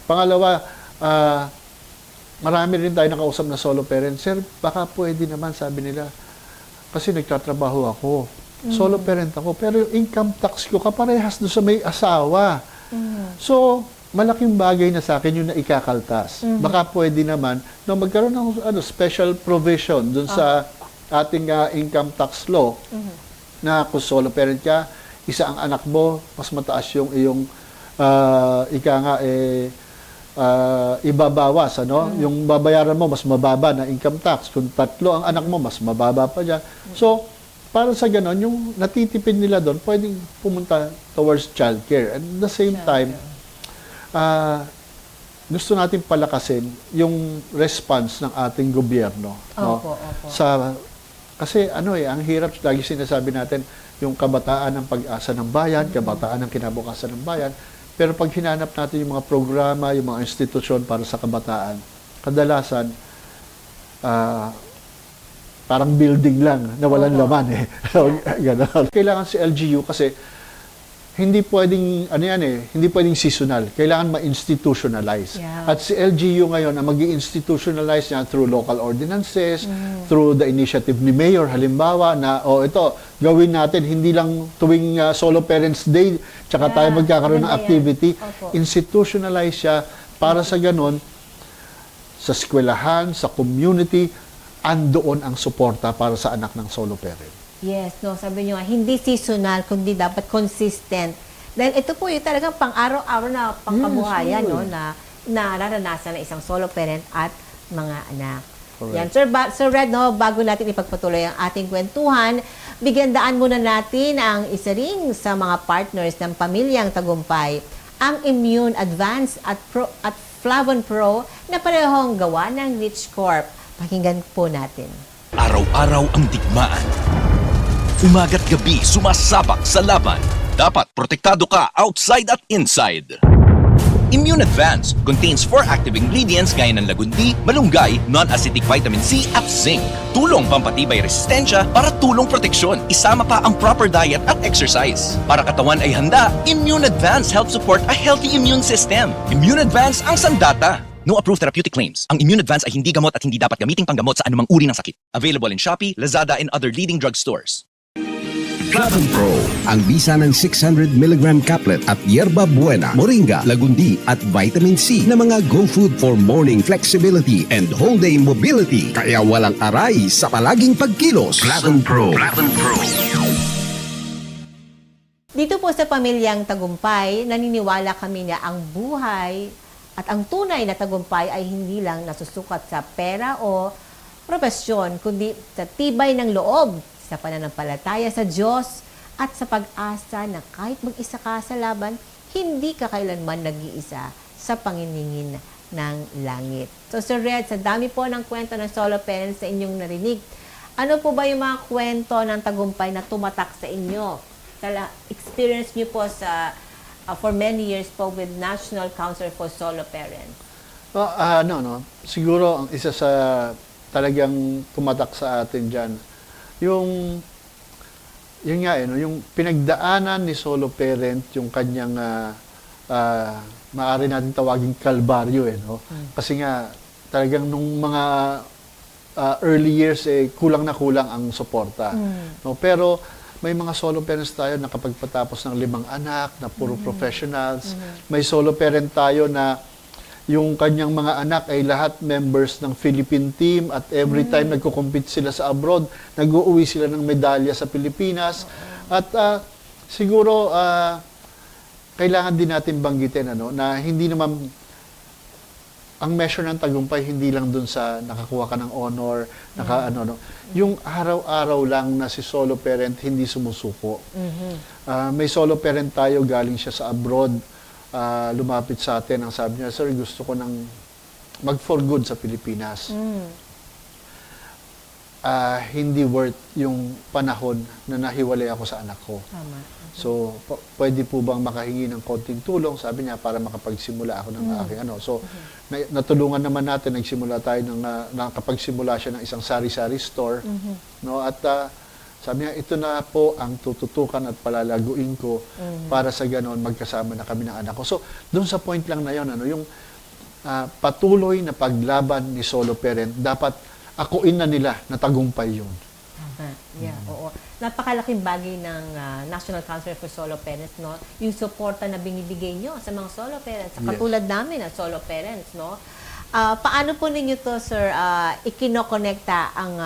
Pangalawa, marami rin tayo nakausap na solo parents. Sir, baka pwede naman, sabi nila, kasi nagtatrabaho ako. Solo parent ako. Pero yung income tax ko, kaparehas doon sa may asawa. So, malaking bagay na sa akin yung naikakaltas. Baka pwede naman na magkaroon ng special provision doon sa ating income tax law na kung solo parent ka, isa ang anak mo, mas mataas yung iyong ibabawas, Yung babayaran mo, mas mababa na income tax. Kung 3 ang anak mo, mas mababa pa dyan. So, para sa ganon, yung natitipid nila doon, pwedeng pumunta towards childcare. At the same time, gusto natin palakasin yung response ng ating gobyerno. Opo. Kasi ang hirap, lagi sinasabi natin, yung kabataan ng pag-asa ng bayan, kabataan ng kinabukasan ng bayan. Pero pag hinanap natin yung mga programa, yung mga institusyon para sa kabataan, kadalasan, parang building lang na walang laman eh. Ganon. Kailangan si LGU kasi hindi pwedeng hindi pwedeng seasonal. Kailangan ma-institutionalize. Yeah. At si LGU ngayon ang magi-institutionalize niya through local ordinances, through the initiative ni Mayor halimbawa na ito gawin natin hindi lang tuwing Solo Parents Day tsaka tayo magkakaroon ng activity. Institutionalize siya para sa ganon sa eskwelahan, sa community, andoon ang suporta para sa anak ng solo parent. Yes, sabi nyo nga, hindi seasonal, kundi dapat consistent. Dahil ito po yung talagang pang-araw-araw na pangkabuhayan, na nararanasan ng isang solo parent at mga anak. Correct. Yan. Sir Red, bago natin ipagpatuloy ang ating kwentuhan, Bigyan daan muna natin ang isa ring sa mga partners ng Pamilyang Tagumpay, ang Immune Advance at Flavon Pro na parehong gawa ng Rich Corp. Pakinggan po natin. Araw-araw ang digmaan. Umaga't gabi sumasabak sa laban. Dapat protektado ka outside at inside. Immune Advance contains 4 active ingredients gaya ng lagundi, malunggay, non-acidic vitamin C at zinc. Tulong pampatibay resistensya para tulong proteksyon. Isama pa ang proper diet at exercise. Para katawan ay handa, Immune Advance helps support a healthy immune system. Immune Advance ang sandata. No approved therapeutic claims. Ang Immune Advance ay hindi gamot at hindi dapat gamiting panggamot sa anumang uri ng sakit. Available in Shopee, Lazada, and other leading drugstores. Flavon Pro, ang bisa ng 600mg caplet at yerba buena, moringa, lagundi at vitamin C na mga go food for morning flexibility and whole day mobility. Kaya walang aray sa palaging pagkilos. Flavon Pro. Flavon Pro. Dito po sa Pamilyang Tagumpay, naniniwala kami na ang buhay at ang tunay na tagumpay ay hindi lang nasusukat sa pera o propesyon, kundi sa tibay ng loob, sa pananampalataya sa Diyos at sa pag-asa na kahit mag-isa ka sa laban, hindi ka kailanman nag-iisa sa panginingin ng langit. So Sir Red, sa dami po ng kwento ng solo parents sa inyong narinig, ano po ba yung mga kwento ng tagumpay na tumatak sa inyo? Experience niyo po sa for many years po with National Council for Solo Parents. Siguro ang isa sa talagang tumatak sa atin dyan, yung pinagdaanan ni solo parent, yung kanyang maaari natin tawaging kalbaryo, Kasi nga talagang nung mga early years kulang na kulang ang suporta. No? Pero may mga solo parents tayo na kapag patapos ng 5 anak na puro professionals, may solo parent tayo na yung kanyang mga anak ay lahat members ng Philippine team at every time nagko-compete sila sa abroad, nag-uuwi sila ng medalya sa Pilipinas. At siguro kailangan din natin banggitin na hindi naman ang measure ng tagumpay hindi lang dun sa nakakuha ka ng honor, yung araw-araw lang na si solo parent hindi sumusuko. May solo parent tayo, galing siya sa abroad, lumapit sa atin, ang sabi niya, "Sir, gusto ko nang mag-for good sa Pilipinas." Hindi worth yung panahon na nahiwalay ako sa anak ko. Tama. So, pwede po bang makahingi ng konting tulong? Sabi niya, para makapagsimula ako ng aking So, natulungan naman natin, nagsimula tayo nakapagsimula siya ng isang sari-sari store. No? At sabi niya, ito na po ang tututukan at palalaguin ko para sa ganon magkasama na kami ng anak ko. So, doon sa point lang na yun, yung patuloy na paglaban ni solo parent, dapat akuin na nila na tagumpay yun. Yeah, oo. Napakalaking bagay ng National Council for Solo Parents, no? Yung suporta na binibigay nyo sa mga solo parents, katulad namin na solo parents, no? Paano po ninyo to, sir, ikinokonekta ang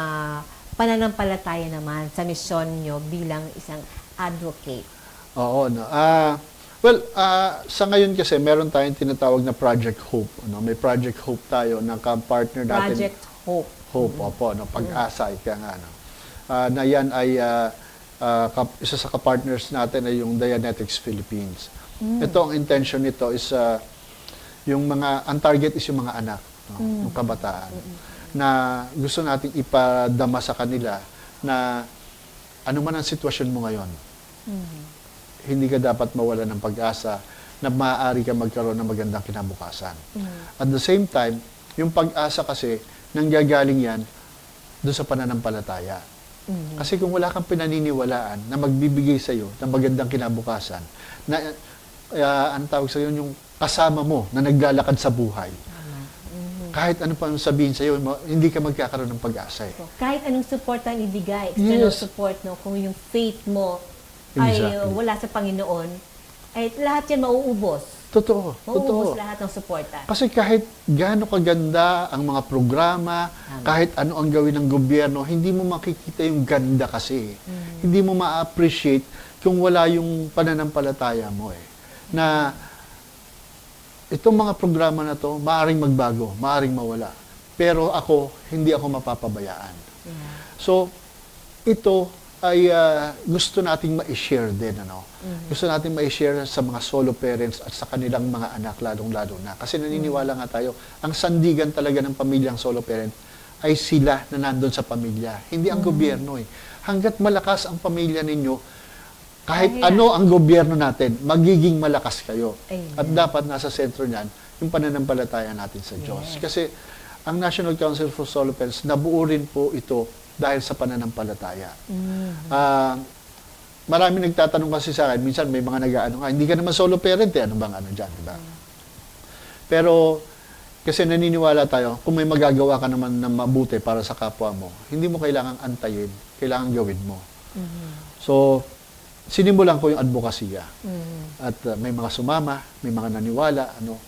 pananampalataya naman sa misyon nyo bilang isang advocate? Oo, no. Sa ngayon kasi meron tayong tinatawag na Project Hope. May Project Hope tayo na partner natin. Project Hope. Hope, opo, pag-asa, ika nga. Na yan ay isa sa kapartners natin ay yung Dianetics Philippines. Ito, ang intention nito is ang target is yung mga anak, yung kabataan, na gusto nating ipadama sa kanila na ano man ang sitwasyon mo ngayon, hindi ka dapat mawala ng pag-asa na maaari ka magkaroon ng magandang kinabukasan. At the same time, yung pag-asa kasi, nanggagaling yan doon sa pananampalataya. Kasi kung wala kang pinaniniwalaan na magbibigay sa iyo ng magandang kinabukasan, na ang tawag sa iyo yung kasama mo na naglalakad sa buhay. Kahit ano pa sabihin sa iyo, hindi ka magkakaroon ng pag-asa. So, kahit anong support ang ibigay, external support, no, kung yung faith mo ay wala sa Panginoon, ay lahat yan mauubos. Totoo. Mauubos lahat ng suporta. Kasi kahit gaano kaganda ang mga programa, kahit ano ang gawin ng gobyerno, hindi mo makikita yung ganda kasi. Hindi mo ma-appreciate kung wala yung pananampalataya mo Na itong mga programa na to, maaaring magbago, maaaring mawala. Pero hindi ako mapapabayaan. So, ito ay gusto nating ma-share din. Ano? Gusto nating ma-share sa mga solo parents at sa kanilang mga anak, lalong-lalo na. Kasi naniniwala nga tayo, ang sandigan talaga ng pamilyang solo parent ay sila na nandun sa pamilya. Hindi ang gobyerno eh. Hanggat malakas ang pamilya ninyo, kahit ano ang gobyerno natin, magiging malakas kayo. Amen. At dapat nasa sentro niyan, yung pananampalataya natin sa Diyos. Kasi ang National Council for Solo Parents, nabuo rin po ito dahil sa pananampalataya. Marami nagtatanong kasi sa akin, minsan may mga nag-ano nga, hindi ka naman solo parent eh, ano bang ano dyan, di ba? Pero, kasi naniniwala tayo, kung may magagawa ka naman na mabuti para sa kapwa mo, hindi mo kailangang antayin, kailangan gawin mo. So, sinimulan ko yung advokasya. At may mga sumama, may mga naniwala, ano.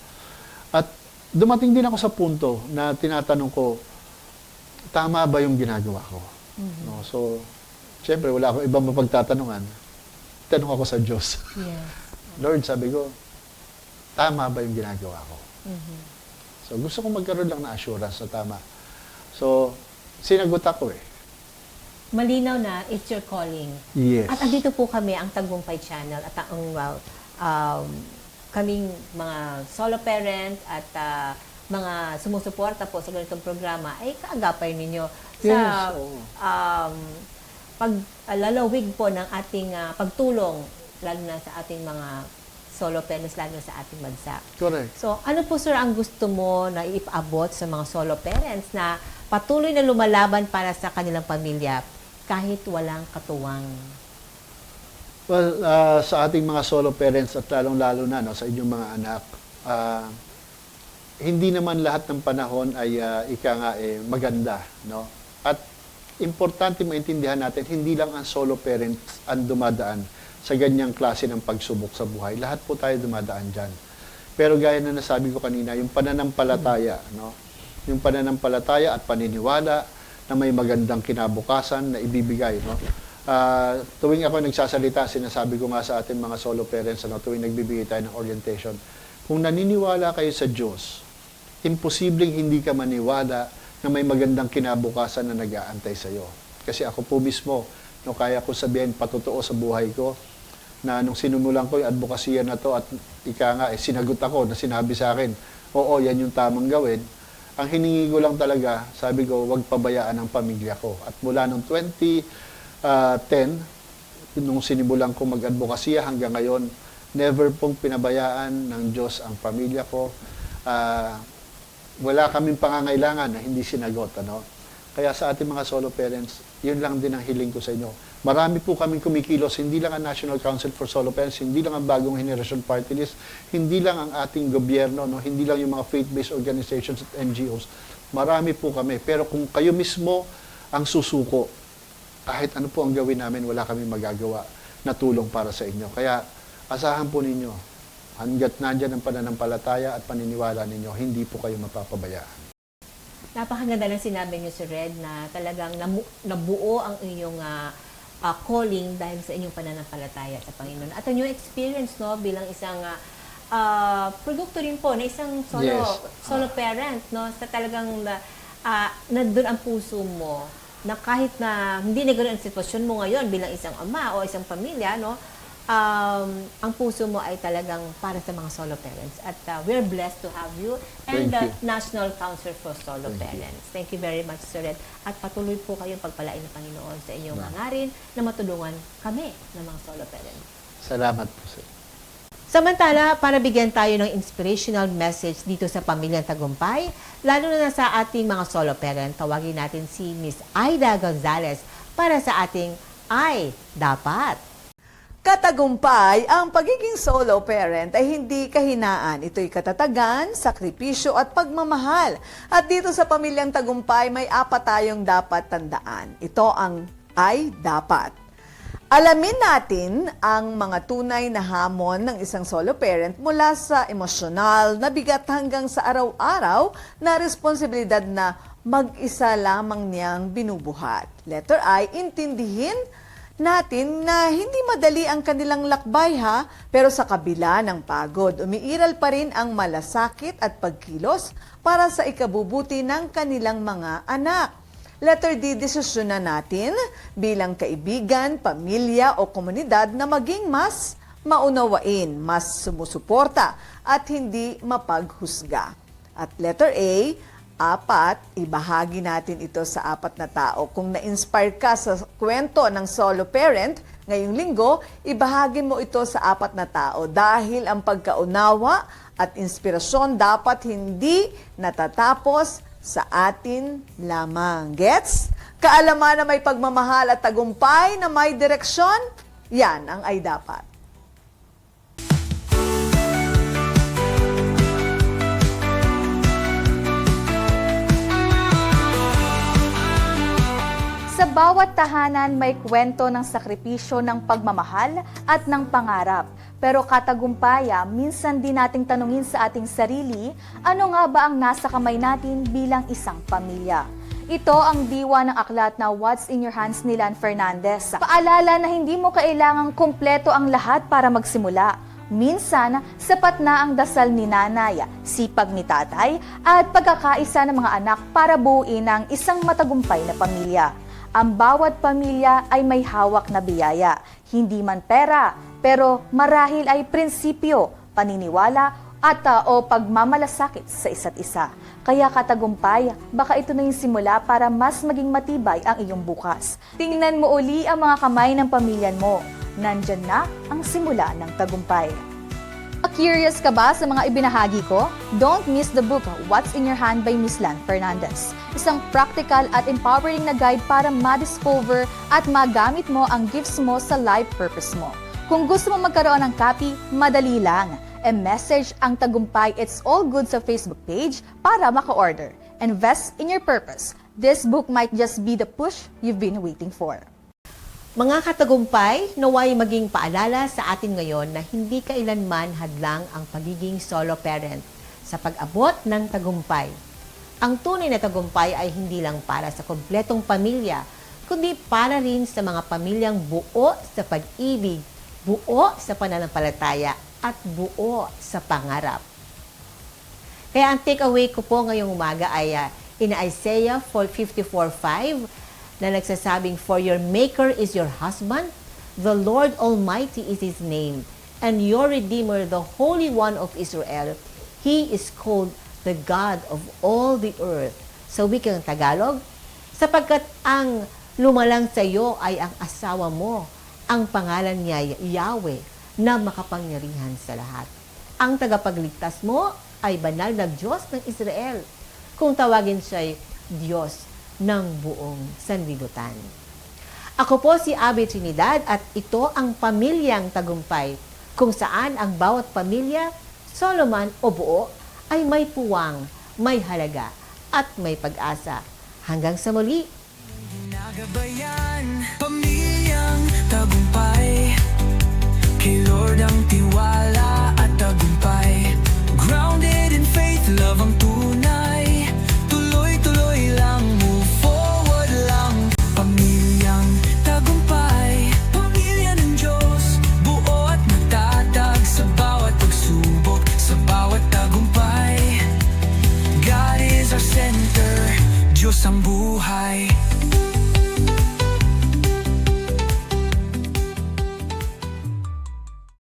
At dumating din ako sa punto na tinatanong ko, tama ba yung ginagawa ko? No? So, syempre, wala akong ibang mapagtatanungan. Tanong ako sa Diyos. Yes. Lord, sabi ko, tama ba yung ginagawa ko? So, gusto kong magkaroon lang ng assurance na tama. So, sinagot ako eh. Malinaw na, it's your calling. Yes. At andito po kami, ang Tagumpay Channel, at ang kaming mga solo parent at mga sumusuporta po sa ganitong programa ay kaagapay ninyo sa Yes, oo. paglalawig po ng ating pagtulong, lalo na sa ating mga solo parents, lalo na sa ating bansa. Correct. So, ano po sir ang gusto mo na ipaabot sa mga solo parents na patuloy na lumalaban para sa kanilang pamilya kahit walang katuwang? Well, sa ating mga solo parents at lalong-lalo na no, sa inyong mga anak, hindi naman lahat ng panahon ay maganda. No? At importante maintindihan natin, hindi lang ang solo parents ang dumadaan sa ganyang klase ng pagsubok sa buhay. Lahat po tayo dumadaan dyan. Pero gaya na nasabi ko kanina, yung pananampalataya, no? Yung pananampalataya at paniniwala na may magandang kinabukasan na ibibigay. No? Tuwing ako nagsasalita, sinasabi ko nga sa ating mga solo parents, ano, tuwing nagbibigay tayo ng orientation, kung naniniwala kayo sa Diyos, imposibleng hindi ka maniwala na may magandang kinabukasan na nag-aantay sa iyo. Kasi ako po mismo, no, kaya ko sabihin patotoo sa buhay ko, na nung sinumulan ko yung advokasya na to at sinagot ako na sinabi sa akin, oo, yan yung tamang gawin. Ang hiningi ko lang talaga, sabi ko, wag pabayaan ang pamilya ko. At mula nung 2010, nung sinimulan ko mag-advokasya hanggang ngayon, never pong pinabayaan ng Diyos ang pamilya ko. Wala kaming pangangailangan na hindi sinagot. Ano? Kaya sa ating mga solo parents, yun lang din ang hiling ko sa inyo. Marami po kaming kumikilos, hindi lang ang National Council for Solo Parents, hindi lang ang Bagong Generation Party List, hindi lang ang ating gobyerno, no? Hindi lang yung mga faith-based organizations at NGOs. Marami po kami. Pero kung kayo mismo ang susuko, kahit ano po ang gawin namin, wala kami magagawa na tulong para sa inyo. Kaya asahan po ninyo, hanggat nandyan ang pananampalataya at paniniwala ninyo, hindi po kayo mapapabayaan. Napakaganda ng sinabi niyo, Sir Red, na talagang nabuo ang inyong calling dahil sa inyong pananampalataya sa Panginoon. At ang inyong experience, no, bilang isang produkto rin po na isang solo parent, no, sa talagang nandun ang puso mo, na kahit na hindi na ganoon ang sitwasyon mo ngayon bilang isang ama o isang pamilya, no, ang puso mo ay talagang para sa mga solo parents. At we're blessed to have you and the National Council for Solo Parents. Thank you very much, Sir Red. At patuloy po kayong pagpalain ng Panginoon sa inyong hangarin na matulungan kami ng mga solo parents. Salamat po, sir. Samantala, para bigyan tayo ng inspirational message dito sa Pamilyang Tagumpay, lalo na sa ating mga solo parent, tawagin natin si Miss Aida Gonzalez para sa ating Ay Dapat. Katagumpay, ang pagiging solo parent ay hindi kahinaan. Ito'y katatagan, sakripisyo at pagmamahal. At dito sa Pamilyang Tagumpay, may 4 tayong dapat tandaan. Ito ang ay dapat. Alamin natin ang mga tunay na hamon ng isang solo parent mula sa emosyonal na bigat hanggang sa araw-araw na responsibilidad na mag-isa lamang niyang binubuhat. Letter I, intindihin natin na hindi madali ang kanilang lakbay pero sa kabila ng pagod, umiiral pa rin ang malasakit at pagkilos para sa ikabubuti ng kanilang mga anak. Letter D, desisyonan natin bilang kaibigan, pamilya o komunidad na maging mas maunawain, mas sumusuporta at hindi mapaghusga. At letter A, 4, ibahagi natin ito sa 4 na tao. Kung na-inspire ka sa kwento ng solo parent, ngayong linggo, ibahagi mo ito sa 4 na tao dahil ang pagkaunawa at inspirasyon dapat hindi natatapos sa atin lamang. Gets? Kaalaman na may pagmamahal at tagumpay na may direksyon, yan ang ay dapat. Sa bawat tahanan may kwento ng sakripisyo ng pagmamahal at ng pangarap. Pero katagumpaya, minsan din nating tanungin sa ating sarili, ano nga ba ang nasa kamay natin bilang isang pamilya? Ito ang diwa ng aklat na What's in Your Hands ni Lan Fernandez. Paalala na hindi mo kailangang kumpleto ang lahat para magsimula. Minsan, sapat na ang dasal ni nanay, sipag ni tatay, at pagkakaisa ng mga anak para buuin ang isang matagumpay na pamilya. Ang bawat pamilya ay may hawak na biyaya, hindi man pera, pero marahil ay prinsipyo, paniniwala at o pagmamalasakit sa isa't isa. Kaya katagumpay, baka ito na yung simula para mas maging matibay ang iyong bukas. Tingnan mo uli ang mga kamay ng pamilya mo. Nandyan na ang simula ng tagumpay. Curious ka ba sa mga ibinahagi ko? Don't miss the book What's in Your Hand by Miss Lan Fernandez. Isang practical at empowering na guide para ma-discover at magamit mo ang gifts mo sa life purpose mo. Kung gusto mo magkaroon ng copy, madali lang. E-message ang tagumpay It's All Good sa Facebook page para maka-order. Invest in your purpose. This book might just be the push you've been waiting for. Mga katagumpay, naway maging paalala sa atin ngayon na hindi kailanman hadlang ang pagiging solo parent sa pag-abot ng tagumpay. Ang tunay na tagumpay ay hindi lang para sa kompletong pamilya, kundi para rin sa mga pamilyang buo sa pag-ibig, buo sa pananampalataya, at buo sa pangarap. Kaya ang takeaway ko po ngayong umaga ay in Isaiah 54:5, na nagsasabing, For your Maker is your husband, the Lord Almighty is His name, and your Redeemer, the Holy One of Israel. He is called the God of all the earth. Sa wikang Tagalog, sapagkat ang lumalang sa iyo ay ang asawa mo, ang pangalan niya ay Yahweh, na makapangyarihan sa lahat. Ang tagapagligtas mo ay banal na Diyos ng Israel, kung tawagin siya'y Diyos ng buong sanlibutan. Ako po si Abby Trinidad at ito ang Pamilyang Tagumpay, kung saan ang bawat pamilya, solo man o buo, ay may puwang, may halaga at may pag-asa. Hanggang sa muli! Ginagabayan, Pamilyang Tagumpay, kay Lord ang tiwala at tagumpay. Grounded in faith, love ang tunay, tuloy-tuloy lang, move forward lang. Pamilyang Tagumpay, pamilya ng Diyos, buo at matatag sa bawat pagsubok, sa bawat tagumpay. God is our center, Diyos ang buhay.